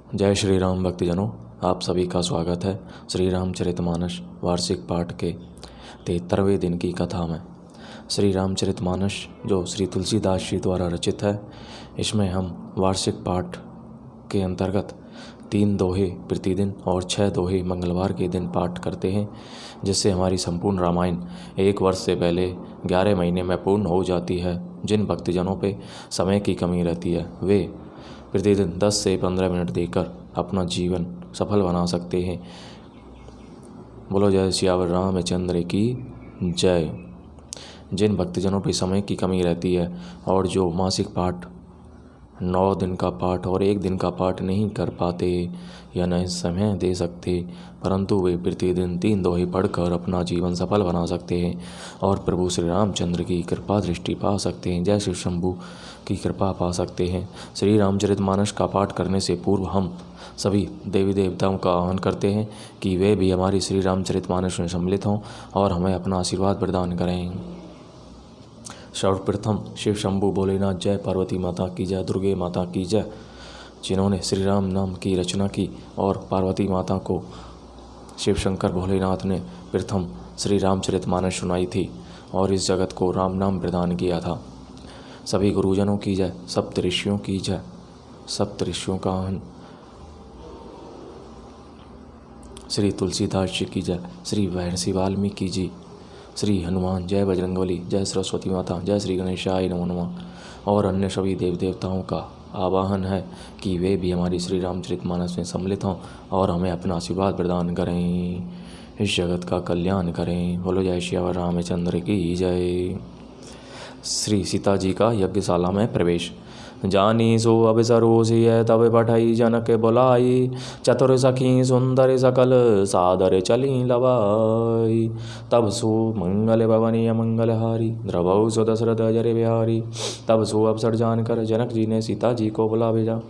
जय श्री राम भक्तजनों, आप सभी का स्वागत है श्री रामचरितमानस वार्षिक पाठ के 73वें दिन की कथा में। श्री रामचरितमानस जो श्री तुलसीदास जी द्वारा रचित है, इसमें हम वार्षिक पाठ के अंतर्गत 3 दोहे प्रतिदिन और 6 दोहे मंगलवार के दिन पाठ करते हैं, जिससे हमारी संपूर्ण रामायण 1 वर्ष से पहले 11 महीने में पूर्ण हो जाती है। जिन भक्तजनों पे समय की कमी रहती है, वे प्रतिदिन 10 से 15 मिनट देकर अपना जीवन सफल बना सकते हैं। बोलो जय सियावर रामचंद्र की जय। जिन भक्तजनों पे समय की कमी रहती है और जो मासिक पाठ 9 दिन का पाठ और 1 दिन का पाठ नहीं कर पाते या नहीं समय दे सकते, परंतु वे प्रतिदिन 3 दोहे पढ़कर अपना जीवन सफल बना सकते हैं और प्रभु श्री रामचंद्र की कृपा दृष्टि पा सकते हैं। जय शिव शंभू की कृपा पा सकते हैं। श्री रामचरितमानस का पाठ करने से पूर्व हम सभी देवी देवताओं का आह्वान करते हैं कि वे भी हमारी श्री रामचरितमानस में सम्मिलित हों और हमें अपना आशीर्वाद प्रदान करें। सर्वप्रथम शिव शंभू भोलेनाथ जय, पार्वती माता की जय, दुर्गे माता की जय, जिन्होंने श्री राम नाम की रचना की और पार्वती माता को शिव शंकर भोलेनाथ ने प्रथम श्री रामचरितमानस सुनाई थी और इस जगत को राम नाम प्रदान किया था। सभी गुरुजनों की जय, सप्त ऋषियों की जय, सप्त ऋषियों का आह्वान, श्री तुलसीदास जी की जय, श्री महर्षि वाल्मीकि जी, श्री हनुमान, जय बजरंगबली, जय सरस्वती माता, जय श्री गणेशाय नमो नमः और अन्य सभी देव देवताओं का आवाहन है कि वे भी हमारी श्री रामचरितमानस में सम्मिलित हों और हमें अपना आशीर्वाद प्रदान करें, इस जगत का कल्याण करें। बोलो जय श्री रामचंद्र की जय। श्री सीता जी का यज्ञशाला में प्रवेश। जानी सो अवसरो सिय तब पठई जनक बुलाई, चतुर सखी सुंदर सकल सादर चली लवाई। तब सो मंगल भवनीय मंगलहारी, द्रवौ सो दशरथ अजर बिहारी। तब सो अवसर जानकर जनक जी ने सीता जी को बुला भेजा।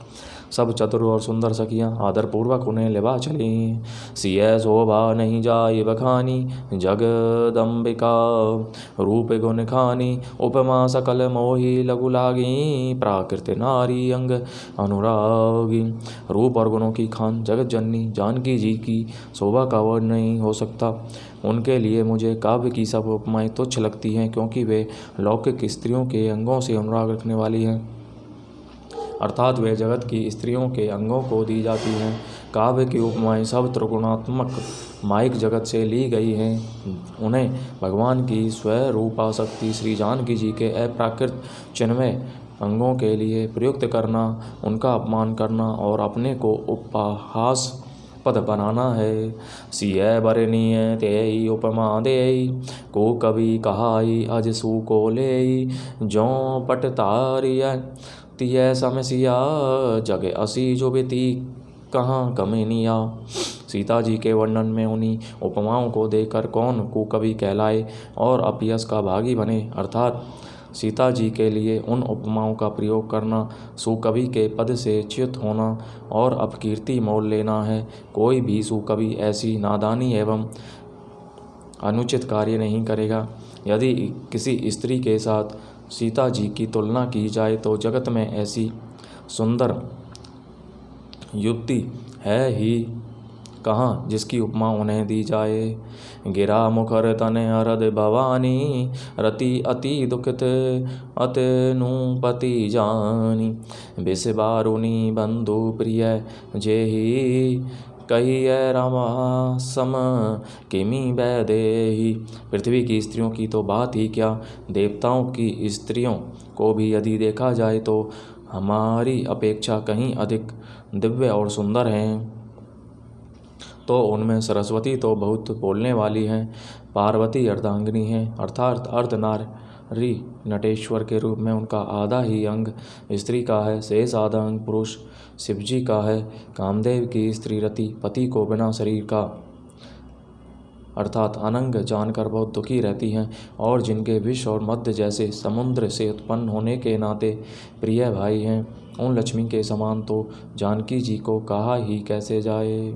सब चतुर और सुंदर सखियाँ आदरपूर्वक उन्हें लेवा चली। सिय शोभा नहीं जाय बखानी, जगदम्बिका रूप गुण खानी। उपमा सकल मोही लघु लागी, प्राकृत नारी अंग अनुरागी। रूप और गुणों की खान जगत जननी जानकी जी की शोभा का वर्ण नहीं हो सकता। उनके लिए मुझे काव्य की सब उपमाएं तुच्छ लगती हैं, क्योंकि वे लौकिक स्त्रियों के अंगों से अनुराग रखने वाली हैं, अर्थात वे जगत की स्त्रियों के अंगों को दी जाती हैं। काव्य की उपमाएं सब त्रिगुणात्मक माइक जगत से ली गई हैं। उन्हें भगवान की स्वरूपा शक्ति श्री जानकी जी के अप्राकृत चिन्मय अंगों के लिए प्रयुक्त करना, उनका अपमान करना और अपने को उपहास पद बनाना है। सिय बरनीय तेई उपमा देई, को कवि कहाई अज सु को लेई। जो पट तारिय तिय समसिया, जग असी जो बेती कहाँ कमेनिया। सीता जी के वर्णन में उन्हीं उपमाओं को देकर कौन कुकवि कहलाए और अपयश का भागी बने, अर्थात सीता जी के लिए उन उपमाओं का प्रयोग करना सुकवि के पद से च्युत होना और अपकीर्ति मोल लेना है। कोई भी सुकवि ऐसी नादानी एवं अनुचित कार्य नहीं करेगा। यदि किसी स्त्री के साथ सीता जी की तुलना की जाए तो जगत में ऐसी सुंदर युक्ति है ही कहाँ जिसकी उपमा उन्हें दी जाए। गिरा मुखर तने अरद भवानी, रति अति दुखित अतनुपति जानी। बिस बारुनी बंधु प्रिय जेहि, कहिए रामा सम किमि वैदेही। पृथ्वी की स्त्रियों की तो बात ही क्या, देवताओं की स्त्रियों को भी यदि देखा जाए तो हमारी अपेक्षा कहीं अधिक दिव्य और सुंदर हैं। तो उनमें सरस्वती तो बहुत बोलने वाली हैं, पार्वती अर्धांगिनी हैं, अर्थात अर्धनारी नटेश्वर के रूप में उनका आधा ही अंग स्त्री का है, शेष आधा अंग पुरुष शिवजी का है। कामदेव की स्त्री रति पति को बिना शरीर का अर्थात अनंग जानकर बहुत दुखी रहती हैं और जिनके विष और मध्य जैसे समुद्र से उत्पन्न होने के नाते प्रिय भाई हैं, उन लक्ष्मी के समान तो जानकी जी को कहा ही कैसे जाए।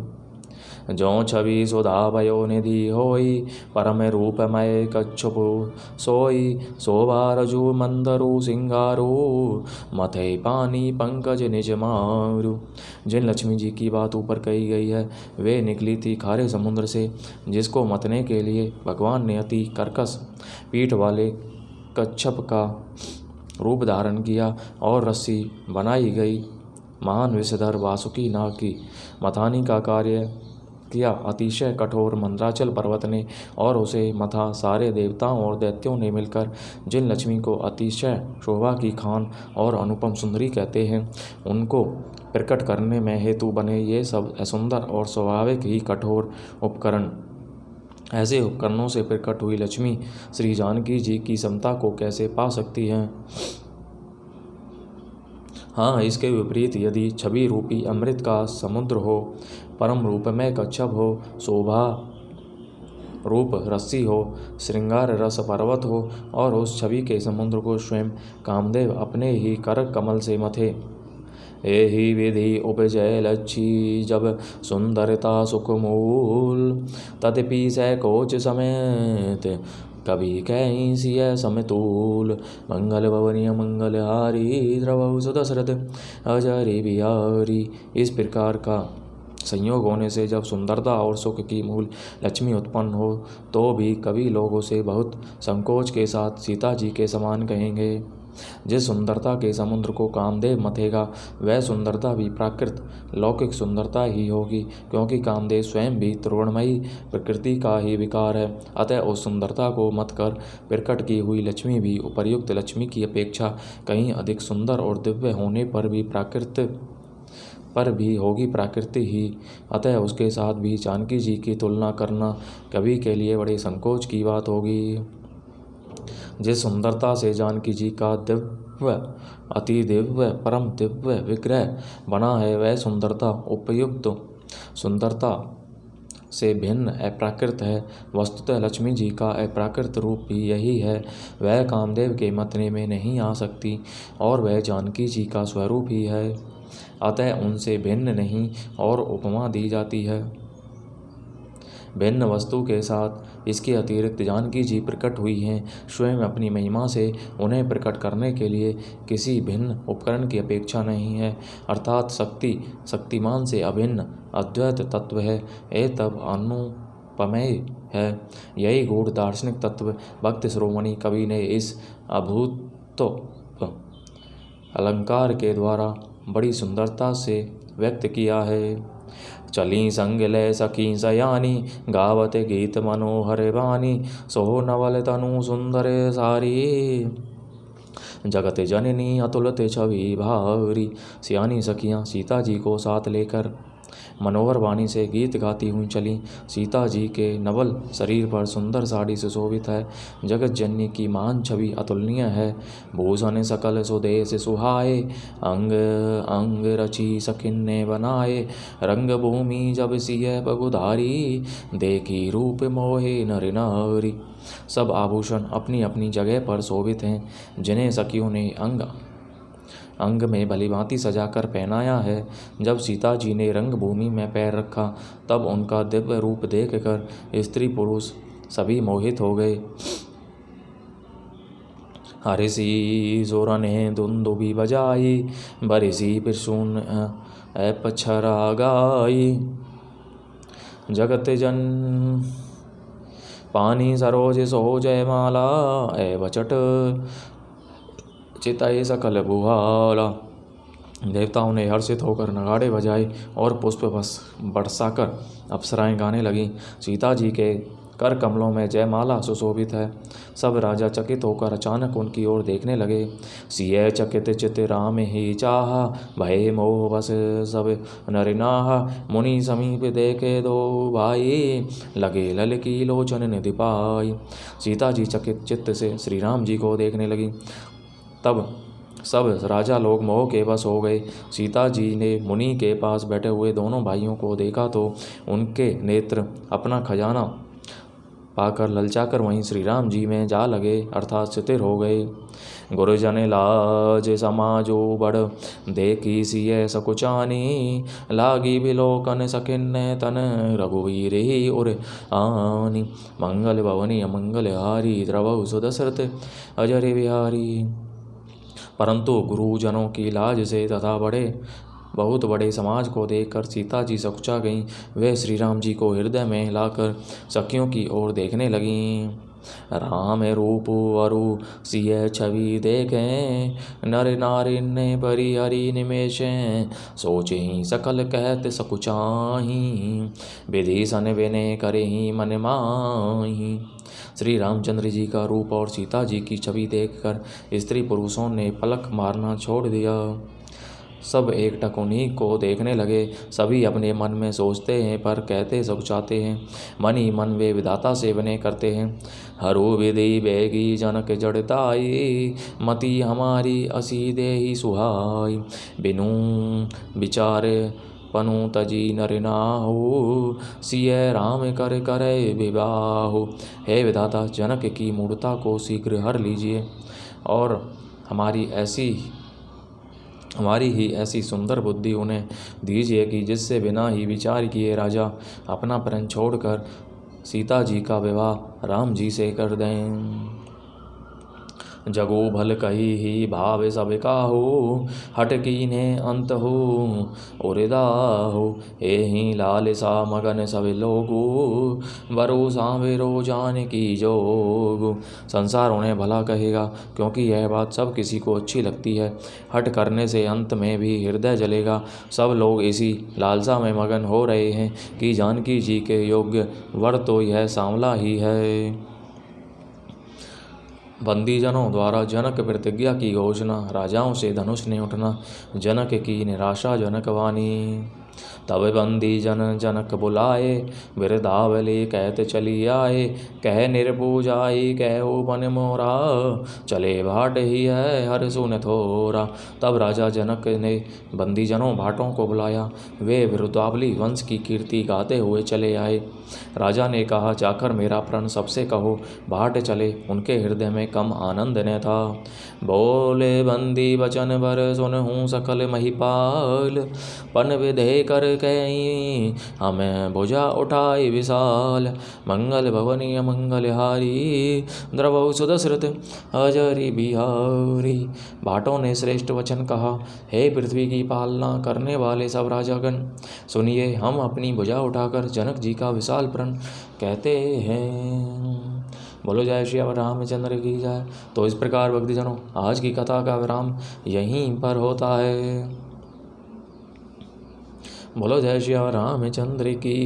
जो छवि सुधा भयो निधि होई, परम रूपमय कच्छप सोई। शोभा रजु मंदरु सिंगारू, मथे पानी पंकज निज मारू। जिन लक्ष्मी जी की बात ऊपर कही गई है वे निकली थी खारे समुद्र से, जिसको मतने के लिए भगवान ने अति कर्कश पीठ वाले कच्छप का रूप धारण किया और रस्सी बनाई गई। महान विषधर वासुकी नाग की मथानी का कार्य किया। अतिशय कठोर मंद्राचल पर्वत ने और उसे मथा। सारे देवताओं और दैत्यों ने मिलकर जिन लक्ष्मी को अतिशय शोभा की खान और अनुपम सुंदरी कहते हैं, उनको प्रकट करने में हेतु बने ये सब असुंदर और स्वाभाविक ही कठोर उपकरण। ऐसे उपकरणों से प्रकट हुई लक्ष्मी श्री जानकी जी की समता को कैसे पा सकती हैं? हाँ, इसके विपरीत यदि छवि रूपी अमृत का समुद्र हो, परम रूपमय कच्छप हो, शोभा रूप रस्सी हो, श्रृंगार रस पर्वत हो और उस छवि के समुद्र को स्वयं कामदेव अपने ही कर कमल से मथे। एहि विधि उपजय लच्छी जब सुंदरता सुखमूल, तदपि सैकोच समेत कभी कहीं सिय समतूल। मंगल भवनीय मंगलहारी द्रवहु सुदशरथ अजरी बिहारी। इस प्रकार का संयोग होने से जब सुंदरता और सुख की मूल लक्ष्मी उत्पन्न हो तो भी कभी लोग उसे बहुत संकोच के साथ सीता जी के समान कहेंगे। जिस सुंदरता के समुद्र को कामदेव मथेगा वह सुंदरता भी प्राकृत लौकिक सुंदरता ही होगी, क्योंकि कामदेव स्वयं भी त्रिगुणमयी प्रकृति का ही विकार है। अतः उस सुंदरता को मत कर प्रकट की हुई लक्ष्मी भी उपर्युक्त लक्ष्मी की अपेक्षा कहीं अधिक सुंदर और दिव्य होने पर भी होगी प्राकृति ही। अतः उसके साथ भी जानकी जी की तुलना करना कभी के लिए बड़े संकोच की बात होगी। जिस सुंदरता से जानकी जी का दिव्य अति दिव्य परम दिव्य विग्रह बना है वह सुंदरता उपयुक्त सुंदरता से भिन्न अप्राकृत है। वस्तुतः लक्ष्मी जी का अप्राकृत रूप भी यही है। वह कामदेव के मतने में नहीं आ सकती और वह जानकी जी का स्वरूप ही है, अतः उनसे भिन्न नहीं और उपमा दी जाती है। भिन्न वस्तु के साथ इसके अतिरिक्त जानकी जी प्रकट हुई हैं। स्वयं अपनी महिमा से उन्हें प्रकट करने के लिए किसी भिन्न उपकरण की अपेक्षा नहीं है, अर्थात शक्ति शक्तिमान से अभिन्न अद्वैत तत्व है। ये तब अनुपमेय है। यही गूढ़ दार्शनिक तत्व भक्त शिरोमणि कवि ने इस अभूत अलंकार के द्वारा बड़ी सुंदरता से व्यक्त किया है। चली संग लय सखी सयानी, गावत गीत मनोहर वाणी, सो नवल तनु सुंदर सारी, जगत जननी अतुलत छवि भारी। सियानी सखियाँ सीता जी को साथ लेकर मनोहर वाणी से गीत गाती हुई चली। सीता जी के नवल शरीर पर सुंदर साड़ी सुशोभित है। जगत जननी की महान छवि अतुलनीय है। भूषण सकल सुदेश सुहाए, अंग अंग रची सखिन ने बनाए, रंग भूमि जब सिय बगुधारी, देखी रूप मोहे नर नारी। सब आभूषण अपनी अपनी जगह पर शोभित हैं, जिन्हें सखियों ने अंग अंग में भलीभांति सजाकर पहनाया है। जब सीता जी ने रंगभूमि में पैर रखा तब उनका दिव्य रूप देखकर स्त्री पुरुष सभी मोहित हो गए। हरिषि सुर ने दुंदुभि बजाई, बरिषि पिशून अपछरा गाई, जगत जन पानी सरोज सो जयमाला, बचट चितई सकल बुहाला। देवताओं ने हर्षित होकर नगाड़े बजाए और पुष्प बरसाकर अप्सराएं गाने लगीं। सीता जी के कर कमलों में जयमाला सुशोभित है। सब राजा चकित होकर अचानक उनकी ओर देखने लगे। सिय चकित चित राम ही चाहा, भय मोह बस सब नर नाहा, मुनि समीप देखे दो भाई, लगे लल की लोचन निधि पाई। सीता जी चकित चित्त से श्री राम जी को देखने लगी। तब सब राजा लोग मोह के वश हो गए। सीता जी ने मुनि के पास बैठे हुए दोनों भाइयों को देखा तो उनके नेत्र अपना खजाना पाकर ललचाकर वहीं श्री राम जी में जा लगे, अर्थात स्थिर हो गए। गुरुजन लाज समाजो बड़, देखी सिय सकुचानी, लागी बिलोकन सकिन तन, रघुवीर ही उर आनी। मंगल भवनी अमंगल हारी, द्रवहु सुदशरथ अजर बिहारी। परंतु गुरुजनों की लाज से तथा बहुत बड़े समाज को देखकर सीता जी सकुचा गईं। वे श्री राम जी को हृदय में लाकर सखियों की ओर देखने लगीं। राम रूप अरु सिय छवि देखें, नर नारी ने बरी हरि निमेशें, सोचे ही सकल कहत सकुचाही, विधि विनय करे ही मन माही। श्री रामचंद्र जी का रूप और सीता जी की छवि देखकर स्त्री पुरुषों ने पलक मारना छोड़ दिया। सब एकटक उन्हीं को देखने लगे। सभी अपने मन में सोचते हैं पर कहते सकुचाते हैं। मन ही मन वे विधाता से विनय करते हैं। हरु विधि बेगी जनक जड़ताई, मति हमारी असी देहि सुहाई, बिनु विचार पनु तजी नर नाहु, सिय राम कर करे विवाहु। हे विधाता, जनक की मूढ़ता को शीघ्र हर लीजिए और हमारी ही ऐसी सुंदर बुद्धि उन्हें दीजिए कि जिससे बिना ही विचार किए राजा अपना प्राण छोड़कर सीता जी का विवाह राम जी से कर दें। जगो भल कही ही भाव सब काहू, हट कीने अंत हो उरिदाहु, एहि लालसा मगन सब लोगु, भरोसा विरो जान की जोगु। संसार उन्हें भला कहेगा क्योंकि यह बात सब किसी को अच्छी लगती है। हट करने से अंत में भी हृदय जलेगा। सब लोग इसी लालसा में मगन हो रहे हैं कि जानकी जी के योग्य वर तो यह सांवला ही है। बंदीजनों द्वारा जनक प्रतिज्ञा की घोषणा, राजाओं से धनुष ने उठना, जनक की निराशाजनक वाणी। तब बंदी जनक बुलाए, बिरदावली कहते चली आए, कह निर्बुझाई कहो बन मोरा, चले भाट ही है हर सुन थोरा। तब राजा जनक ने बंदीजनों भाटों को बुलाया। वे बिरदावली वंश की कीर्ति गाते हुए चले आए। राजा ने कहा, जाकर मेरा प्रण सबसे कहो, भाट चले। उनके हृदय में कम आनंद न था। बोले बंदी वचन भर सुनहूँ सकल महिपाल, पन विधे कर कहीं हमें भुजा उठाई विशाल, मंगल भवनी अमंगल हारी, द्रवहु सुदशरथ अजरि बिहारी। भाटों ने श्रेष्ठ वचन कहा, हे पृथ्वी की पालना करने वाले सब राजागण, सुनिए, हम अपनी भुजा उठाकर जनक जी का विशाल प्रण कहते हैं। बोलो जय श्री रामचंद्र की जय। तो इस प्रकार भक्तजनों, आज की कथा का विराम यहीं पर होता है। बोलो जय श्री रामचंद्र की।